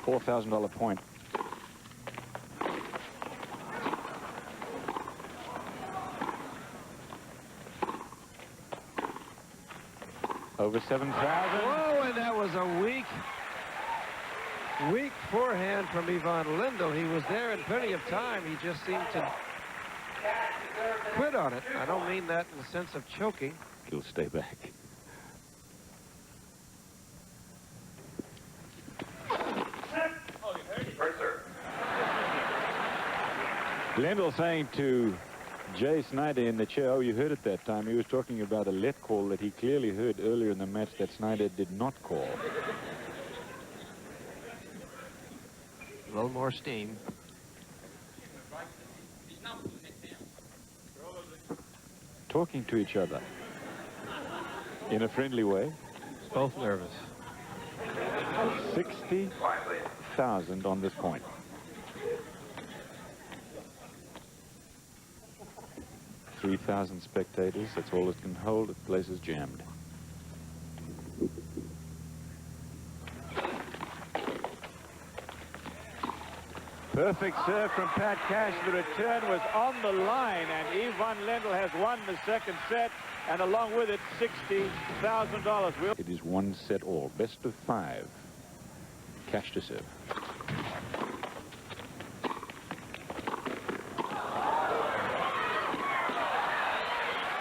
$4,000 point. Over 7,000. Whoa, and that was a weak forehand from Ivan Lendl. He was there in plenty of time. He just seemed to quit on it. I don't mean that in the sense of choking. He'll stay back. Lendl saying to Jay Snyder in the chair, oh, you heard it that time. He was talking about a let call that he clearly heard earlier in the match that Snyder did not call. A little more steam. Talking to each other in a friendly way. Both nervous. 60,000 on this point. $3,000 spectators. That's all it can hold. The place is jammed. Perfect serve from Pat Cash. The return was on the line, and Ivan Lendl has won the second set, and along with it, $60,000. It is one set all. Best of 5. Cash to serve.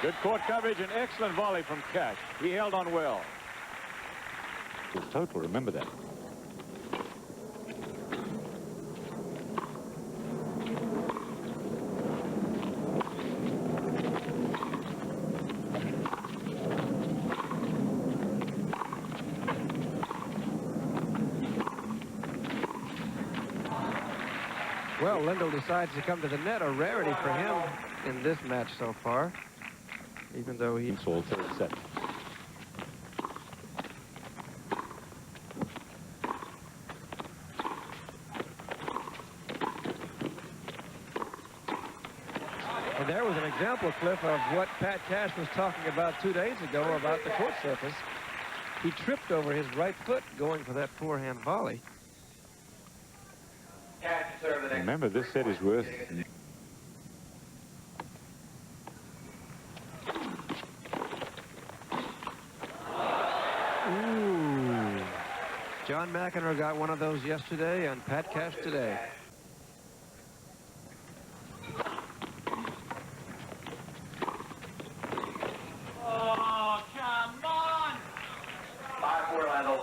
Good court coverage and excellent volley from Cash. He held on well. His total, remember that. Well, Lendl decides to come to the net, a rarity for him in this match so far, even though he... It's all third set. And there was an example, Cliff, of what Pat Cash was talking about 2 days ago about the court surface. He tripped over his right foot going for that forehand volley. Remember, this set is worth... Ooh. John McEnroe got one of those yesterday, and Pat Cash today. Oh, come on! 5-4, Lendl.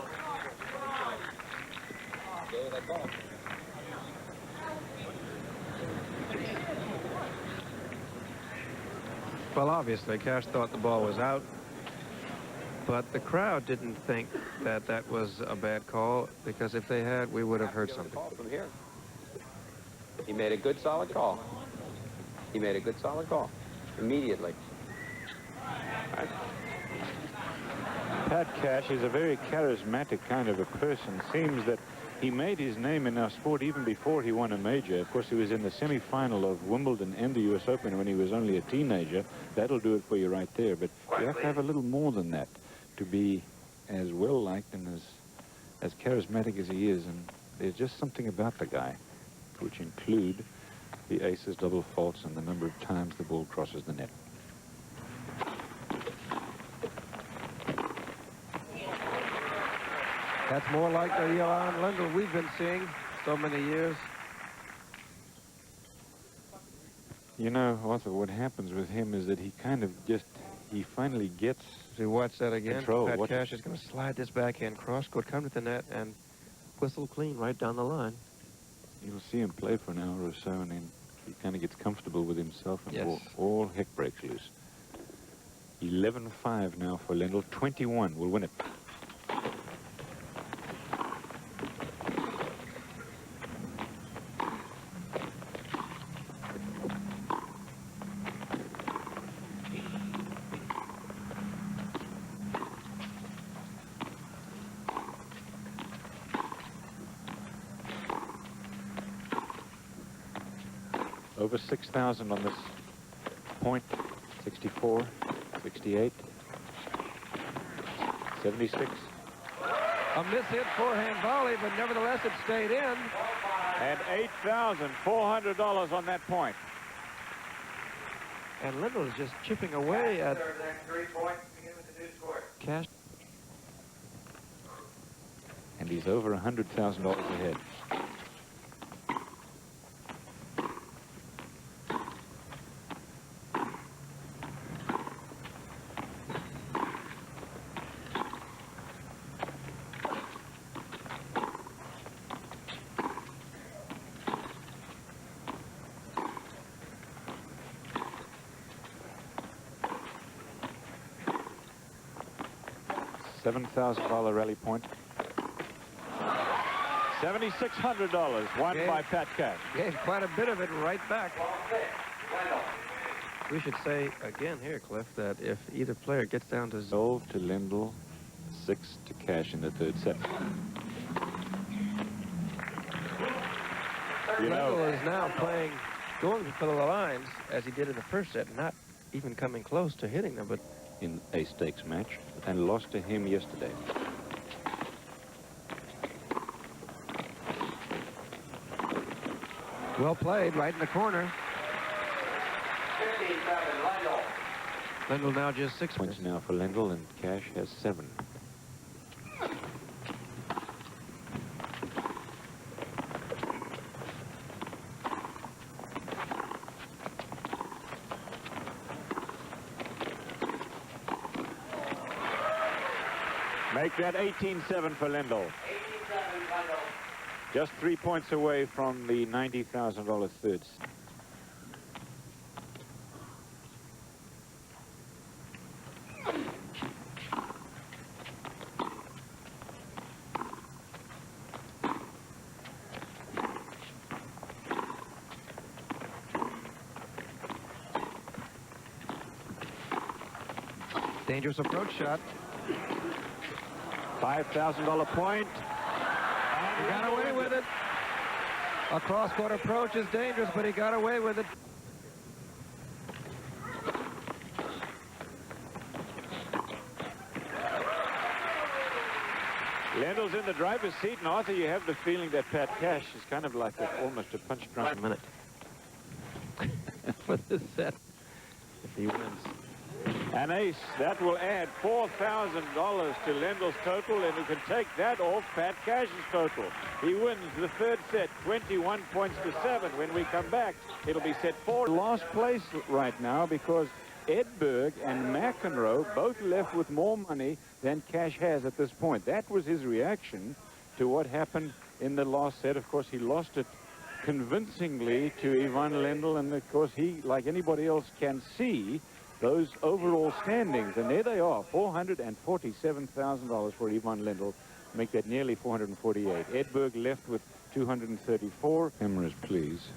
Well, obviously, Cash thought the ball was out, but the crowd didn't think that that was a bad call, because if they had, we would have heard something. From here. He made a good, solid call. He made a good, solid call immediately. Pat Cash is a very charismatic kind of a person. Seems that he made his name in our sport even before he won a major. Of course, he was in the semi-final of Wimbledon and the U.S. Open when he was only a teenager. That'll do it for you right there. But you have to have a little more than that to be as well-liked and as charismatic as he is. And there's just something about the guy, which include the aces, double faults, and the number of times the ball crosses the net. That's more like the Ivan Lendl we've been seeing so many years. You know, Arthur, what happens with him is that he kind of just, he finally gets See, watch that again. control. Pat Cash is going to slide this backhand cross court, come to the net, and whistle clean right down the line. You'll see him play for an hour or so, and then he kind of gets comfortable with himself, and Yes. all heck breaks loose. 11-5 now for Lendl. 21 will win it. Over 6,000 on this point. 64, 68, 76. A mishit forehand volley, but nevertheless it stayed in. And $8,400 on that point. And Lendl is just chipping away at 3 points. Begin with the new score. Cash. And he's over $100,000 ahead. $7,000 rally point. $7,600 won by Pat Cash. Gave quite a bit of it right back. We should say again here, Cliff, that if either player gets down to 12 to Lendl, 6 to Cash in the third set. You know, Lendl is now playing, going for the lines as he did in the first set, not even coming close to hitting them, but in a stakes match, and lost to him yesterday. well played, right in the corner. 15-7, Lendl. Lendl now just 6 Points now for Lendl, and Cash has 7. Make that 18-7 for Lendl. 18-7, Lendl. Just 3 points away from the $90,000 thirds. Dangerous approach shot. $5,000 point. He got away with it. A cross-court approach is dangerous, but he got away with it. Lendl's in the driver's seat, and Arthur, you have the feeling that Pat Cash is kind of like almost a punch-drunk. A minute. For this set, if he wins. An ace, that will add $4,000 to Lendl's total, and you can take that off Pat Cash's total. He wins the third set, 21 points to 7. When we come back, it'll be set 4. Last place right now because Edberg and McEnroe both left with more money than Cash has at this point. That was his reaction to what happened in the last set. Of course, he lost it convincingly to Ivan Lendl, and of course he, like anybody else, can see those overall standings, and there they are, $447,000 for Ivan Lendl, make that nearly 448. Edberg left with 234. Cameras, please.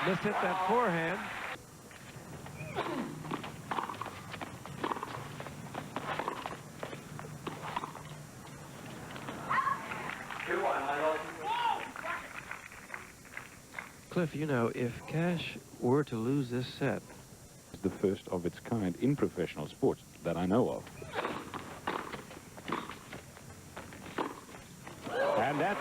Just hit that forehand. Cliff, you know, if Cash were to lose this set, It's the first of its kind in professional sports that I know of. And that's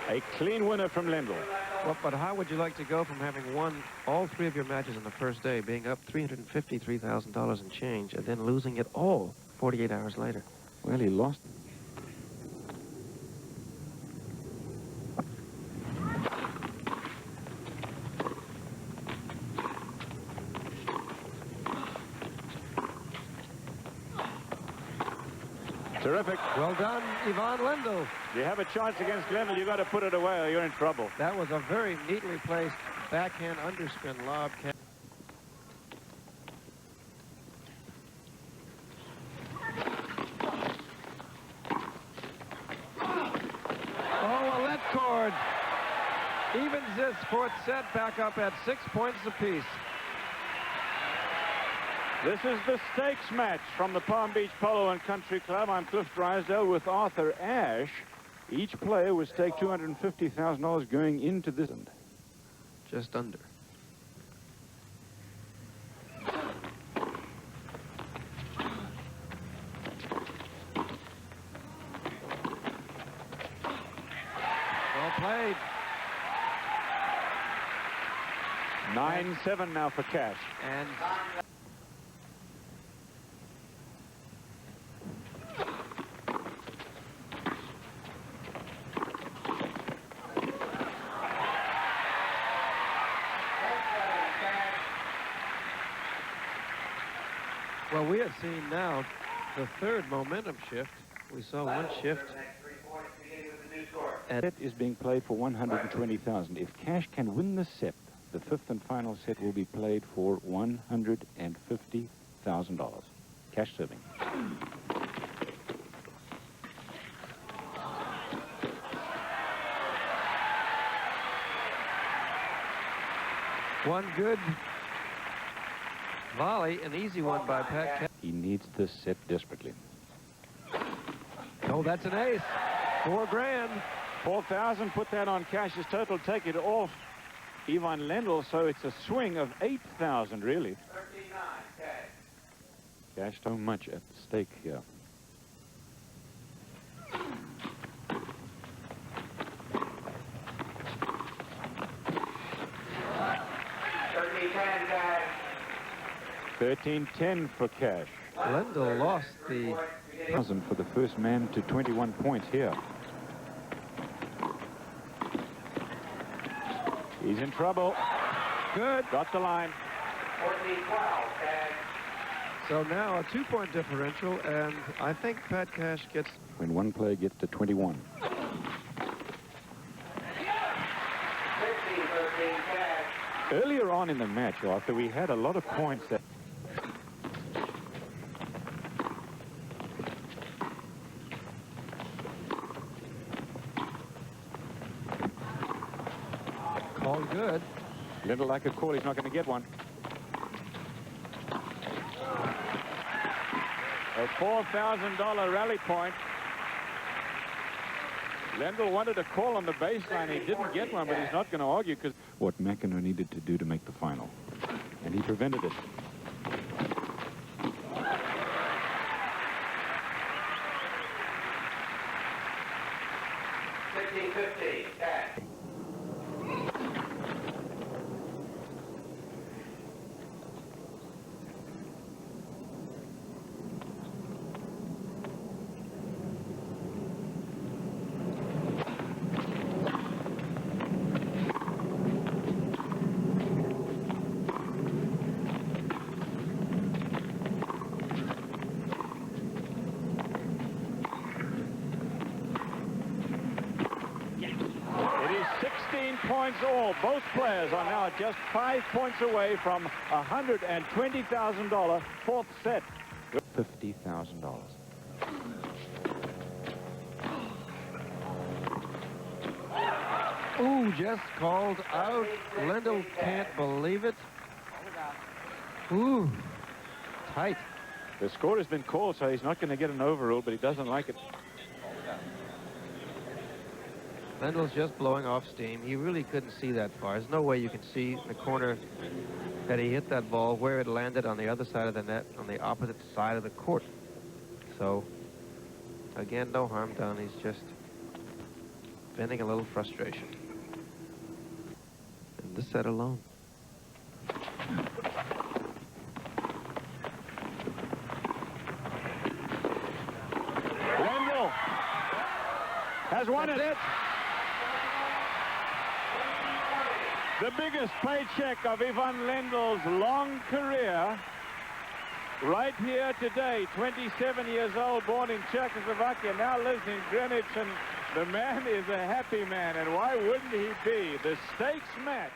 a clean winner from Lendl. well, but how would you like to go from having won all 3 of your matches on the first day, being up $353,000 and change, and then losing it all 48 hours later? Well, he lost. Terrific. Well done, Ivan Lendl. You have a chance against Lendl, you got to put it away or you're in trouble. That was a very neatly placed backhand underspin lob. Oh, a let cord. Evens this fourth set, back up at 6 points apiece. This is the stakes match from the Palm Beach Polo and Country Club. I'm Cliff Drysdale with Arthur Ashe. Each player will stake $250,000 going into this end. Just under. Well played. 9-7 now for Cash. And well, we have seen now the third momentum shift. We saw one shift. Set is being played for $120,000. If Cash can win the set, the fifth and final set will be played for $150,000. Cash serving. One good volley, an easy one by Pat Cash. He needs this set desperately. Oh, that's an ace. $4,000. 4,000, put that on Cash's total, take it off Ivan Lendl, so it's a swing of 8,000, really. 13-9, Cash. Cash so much at stake here. 13-10, Cash. 13-10 for Cash. Lendl lost the 1,000 for the first man to 21 points here. He's in trouble. good. Got the line. 14-12, Cash. So now a 2-point differential, and I think Pat Cash gets. When one player gets to 21. 16-13, Cash. Earlier on in the match, Arthur, we had a lot of points that Called good. Lendl like a call, he's not going to get one. A $4,000 rally point. Lendl wanted a call on the baseline. He didn't get one, but he's not going to argue because what McEnroe needed to do to make the final. And he prevented it. Cash. It is 16 points all. Both players are now just 5 points away from $120,000 fourth set. $50,000. Ooh, just called out. Lendl can't believe it. Ooh, tight. The score has been called, so he's not going to get an overrule, but he doesn't like it. Lendl's just blowing off steam. He really couldn't see that far. There's no way you can see in the corner that he hit that ball where it landed on the other side of the net, on the opposite side of the court. So, again, no harm done. He's just venting a little frustration. And this set alone. Lendl has won it. The biggest paycheck of Ivan Lendl's long career. Right here today, 27 years old, born in Czechoslovakia, now lives in Greenwich, and the man is a happy man, and why wouldn't he be? The stakes match